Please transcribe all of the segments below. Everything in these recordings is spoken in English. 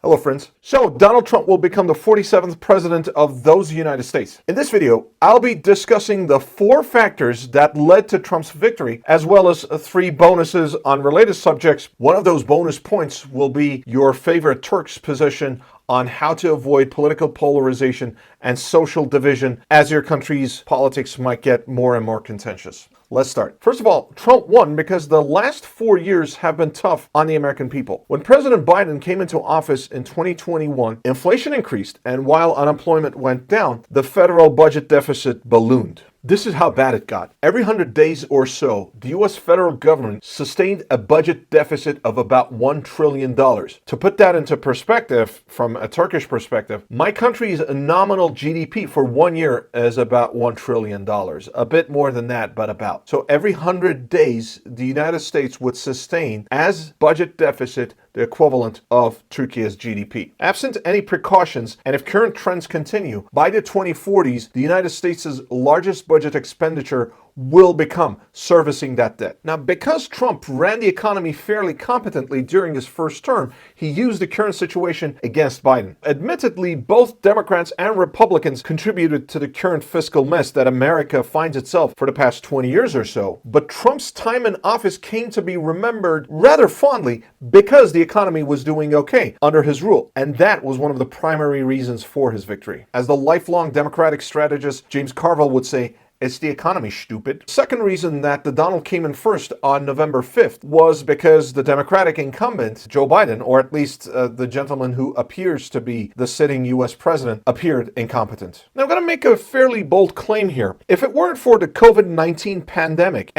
Hello friends. So Donald Trump will become the 47th president of those United States. In this video, I'll be discussing the 4 factors that led to Trump's victory, as well as 3 bonuses on related subjects. One of those bonus points will be your favorite Turk's position on how to avoid political polarization and social division as your country's politics might get more and more contentious. Let's start. First of all, Trump won because the last 4 years have been tough on the American people. When President Biden came into office in 2021, inflation increased, and while unemployment went down, the federal budget deficit ballooned. This is how bad it got. Every 100 days or so, the U.S. federal government sustained a budget deficit of about $1 trillion. To put that into perspective, from a Turkish perspective, my country's nominal GDP for 1 year is about $1 trillion. A bit more than that, but about. So every 100 days, the United States would sustain, as budget deficit, the equivalent of Turkey's GDP. Absent any precautions, and if current trends continue, by the 2040s, the United States' largest budget expenditure will become servicing that debt. Now, because Trump ran the economy fairly competently during his first term, he used the current situation against Biden. Admittedly, both Democrats and Republicans contributed to the current fiscal mess that America finds itself for the past 20 years or so. But Trump's time in office came to be remembered rather fondly because the economy was doing okay under his rule. And that was one of the primary reasons for his victory. As the lifelong Democratic strategist James Carville would say, it's the economy, stupid. Second reason that the Donald came in first on November 5th was because the Democratic incumbent, Joe Biden, or at least the gentleman who appears to be the sitting U.S. president, appeared incompetent. Now, I'm going to make a fairly bold claim here. If it weren't for the COVID-19 pandemic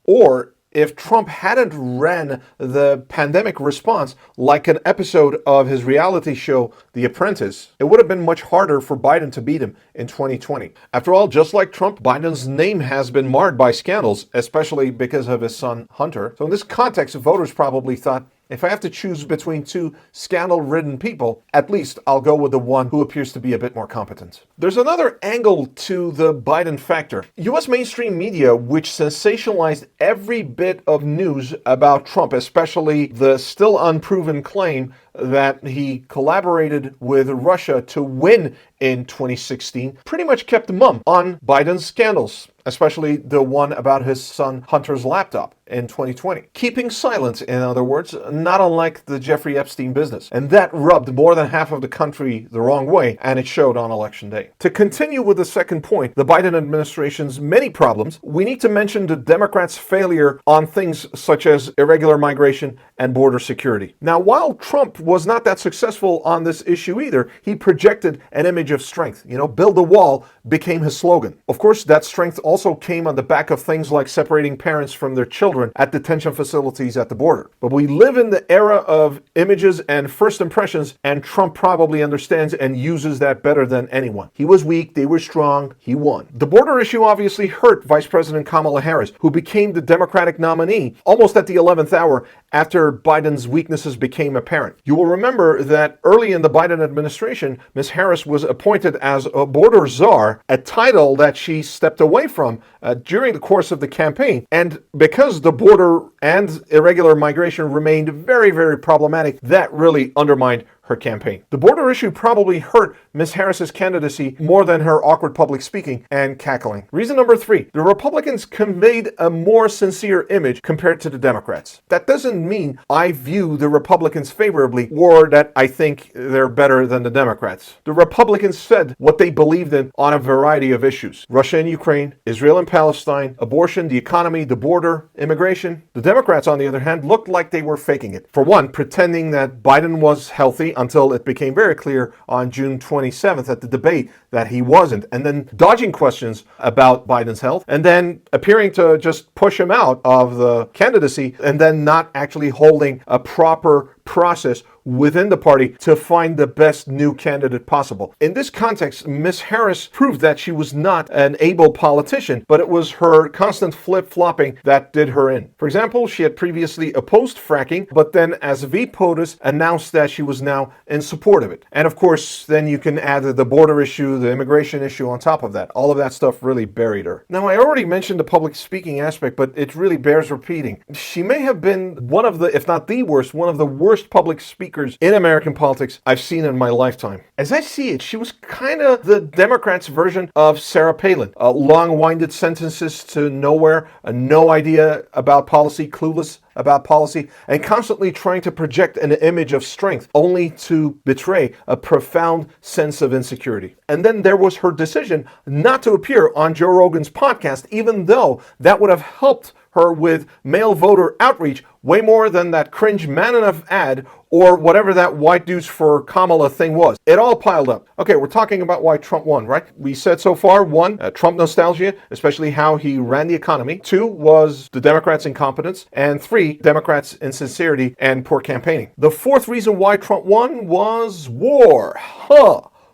or if Trump hadn't ran the pandemic response like an episode of his reality show, The Apprentice, it would have been much harder for Biden to beat him in 2020. After all, just like Trump, Biden's name has been marred by scandals, especially because of his son, Hunter. So in this context, voters probably thought, if I have to choose between 2 scandal-ridden people, at least I'll go with the one who appears to be a bit more competent. There's another angle to the Biden factor. U.S. mainstream media, which sensationalized every bit of news about Trump, especially the still unproven claim that he collaborated with Russia to win in 2016, pretty much kept mum on Biden's scandals, especially the one about his son Hunter's laptop in 2020. Keeping silent, in other words, not unlike the Jeffrey Epstein business. And that rubbed more than half of the country the wrong way, and it showed on election day. To continue with the second point, the Biden administration's many problems, we need to mention the Democrats' failure on things such as irregular migration and border security. Now, while Trump was not that successful on this issue either, he projected an image of strength. Build a wall became his slogan. Of course, that strength also came on the back of things like separating parents from their children at detention facilities at the border. But we live in the era of images and first impressions, and Trump probably understands and uses that better than anyone. He was weak, they were strong, he won. The border issue obviously hurt Vice President Kamala Harris, who became the Democratic nominee almost at the 11th hour after Biden's weaknesses became apparent. You will remember that early in the Biden administration, Ms. Harris was appointed as a border czar, a title that she stepped away from during the course of the campaign. And because the border and irregular migration remained very, very problematic, that really undermined her campaign. The border issue probably hurt Ms. Harris's candidacy more than her awkward public speaking and cackling. Reason number 3, the Republicans conveyed a more sincere image compared to the Democrats. That doesn't mean I view the Republicans favorably or that I think they're better than the Democrats. The Republicans said what they believed in on a variety of issues. Russia and Ukraine, Israel and Palestine, abortion, the economy, the border, immigration. The Democrats, on the other hand, looked like they were faking it. For one, pretending that Biden was healthy until it became very clear on June 27th at the debate that he wasn't, and then dodging questions about Biden's health, and then appearing to just push him out of the candidacy, and then not actually holding a proper process within the party to find the best new candidate possible. In this context, Ms. Harris proved that she was not an able politician, but it was her constant flip-flopping that did her in. For example, she had previously opposed fracking, but then as VP POTUS announced that she was now in support of it. And of course, then you can add the border issue, the immigration issue on top of that. All of that stuff really buried her. Now, I already mentioned the public speaking aspect, but it really bears repeating. She may have been one of the, if not the worst, one of the worst public speakers speakers in American politics I've seen in my lifetime. As I see it, she was kind of the Democrats' version of Sarah Palin. Long-winded sentences to nowhere, no idea about policy, clueless about policy, and constantly trying to project an image of strength, only to betray a profound sense of insecurity. And then there was her decision not to appear on Joe Rogan's podcast, even though that would have helped her with male voter outreach way more than that cringe man enough ad or whatever that white dudes for Kamala thing was. It all piled up. Okay, we're talking about why Trump won, right? We said so far, 1, Trump nostalgia, especially how he ran the economy. 2 was the Democrats' incompetence. And 3, Democrats' insincerity and poor campaigning. The 4th reason why Trump won was war.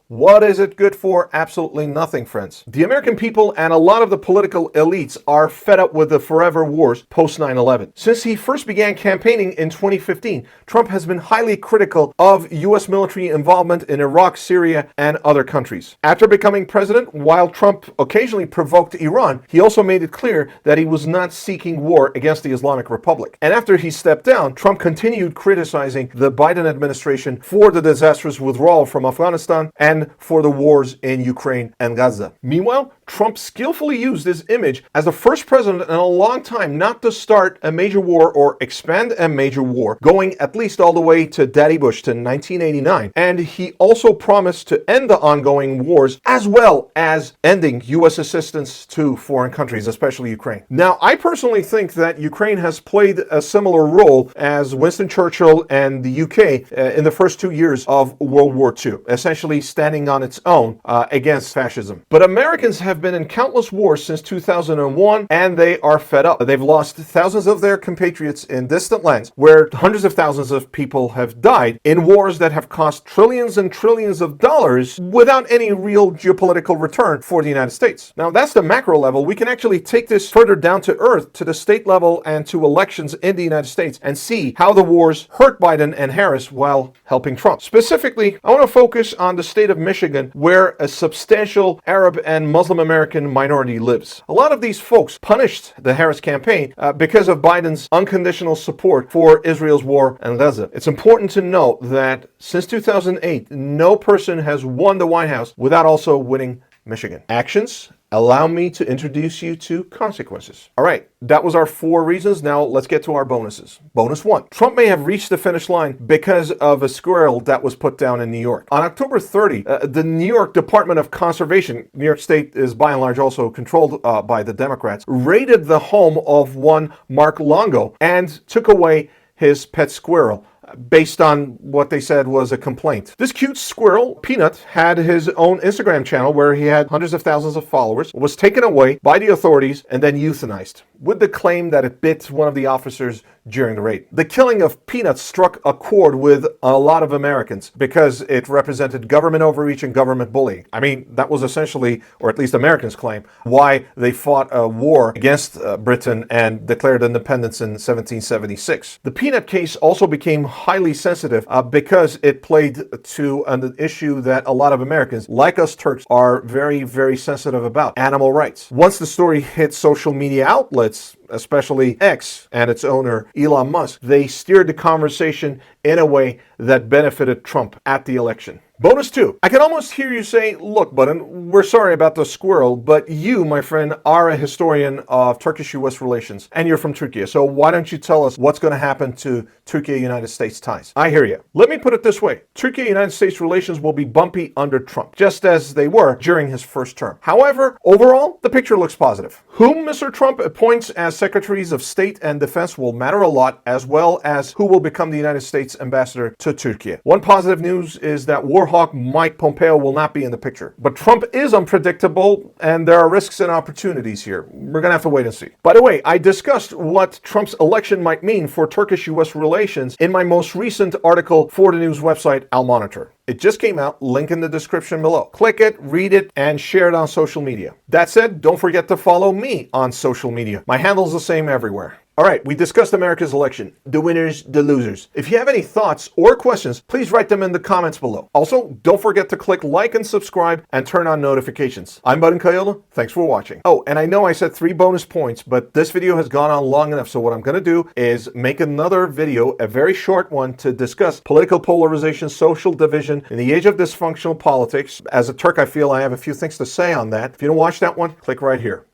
What is it good for? Absolutely nothing, friends. The American people and a lot of the political elites are fed up with the forever wars post 9/11. Since he first began campaigning in 2015, Trump has been highly critical of U.S. military involvement in Iraq, Syria, and other countries. After becoming president, while Trump occasionally provoked Iran, he also made it clear that he was not seeking war against the Islamic Republic. And after he stepped down, Trump continued criticizing the Biden administration for the disastrous withdrawal from Afghanistan and for the wars in Ukraine and Gaza. Meanwhile, Trump skillfully used his image as the first president in a long time not to start a major war or expand a major war, going at least all the way to Daddy Bush to 1989. And he also promised to end the ongoing wars as well as ending U.S. assistance to foreign countries, especially Ukraine. Now, I personally think that Ukraine has played a similar role as Winston Churchill and the UK in the first 2 years of World War II, essentially standing on its own against fascism. But Americans have been in countless wars since 2001, and they are fed up. They've lost thousands of their compatriots in distant lands, where hundreds of thousands of people have died in wars that have cost trillions and trillions of dollars without any real geopolitical return for the United States. Now, that's the macro level. We can actually take this further down to earth, to the state level and to elections in the United States, and see how the wars hurt Biden and Harris while helping Trump. Specifically, I want to focus on the state of Michigan, where a substantial Arab and Muslim American minority lives. A lot of these folks punished the Harris campaign because of Biden's unconditional support for Israel's war in Gaza. It's important to note that since 2008, no person has won the White House without also winning Michigan. Actions allow me to introduce you to consequences. All right, that was our 4 reasons. Now let's get to our bonuses. Bonus 1. Trump may have reached the finish line because of a squirrel that was put down in New York. On October 30, the New York Department of Conservation, New York State is by and large also controlled by the Democrats, raided the home of one Mark Longo and took away his pet squirrel, based on what they said was a complaint. This cute squirrel, Peanut, had his own Instagram channel where he had hundreds of thousands of followers, was taken away by the authorities and then euthanized, with the claim that it bit one of the officers during the raid. The killing of Peanut struck a chord with a lot of Americans because it represented government overreach and government bullying. I mean, that was essentially, or at least Americans claim, why they fought a war against Britain and declared independence in 1776. The Peanut case also became highly sensitive because it played to an issue that a lot of Americans, like us Turks, are very, very sensitive about: animal rights. Once the story hit social media outlets, especially X and its owner Elon Musk, they steered the conversation in a way that benefited Trump at the election. Bonus 2. I can almost hear you say, look, Button, we're sorry about the squirrel, but you, my friend, are a historian of Turkish-US relations, and you're from Turkey, so why don't you tell us what's going to happen to Turkey-United States ties? I hear you. Let me put it this way. Turkey-United States relations will be bumpy under Trump, just as they were during his first term. However, overall, the picture looks positive. Whom Mr. Trump appoints as Secretaries of State and Defense will matter a lot, as well as who will become the United States ambassador to Turkey. One positive news is that Warhawk Mike Pompeo will not be in the picture. But Trump is unpredictable, and there are risks and opportunities here. We're going to have to wait and see. By the way, I discussed what Trump's election might mean for Turkish-US relations in my most recent article for the news website, Al Monitor. It just came out, link in the description below. Click it, read it, and share it on social media. That said, don't forget to follow me on social media. My handle's the same everywhere. All right, we discussed America's election, the winners, the losers. If you have any thoughts or questions, please write them in the comments below. Also, don't forget to click like and subscribe and turn on notifications. I'm Bud Kayola. Thanks for watching. Oh, and I know I said 3 bonus points, but this video has gone on long enough, so what I'm going to do is make another video, a very short one, to discuss political polarization, social division in the age of dysfunctional politics. As a Turk, I feel I have a few things to say on that. If you don't watch that one, click right here.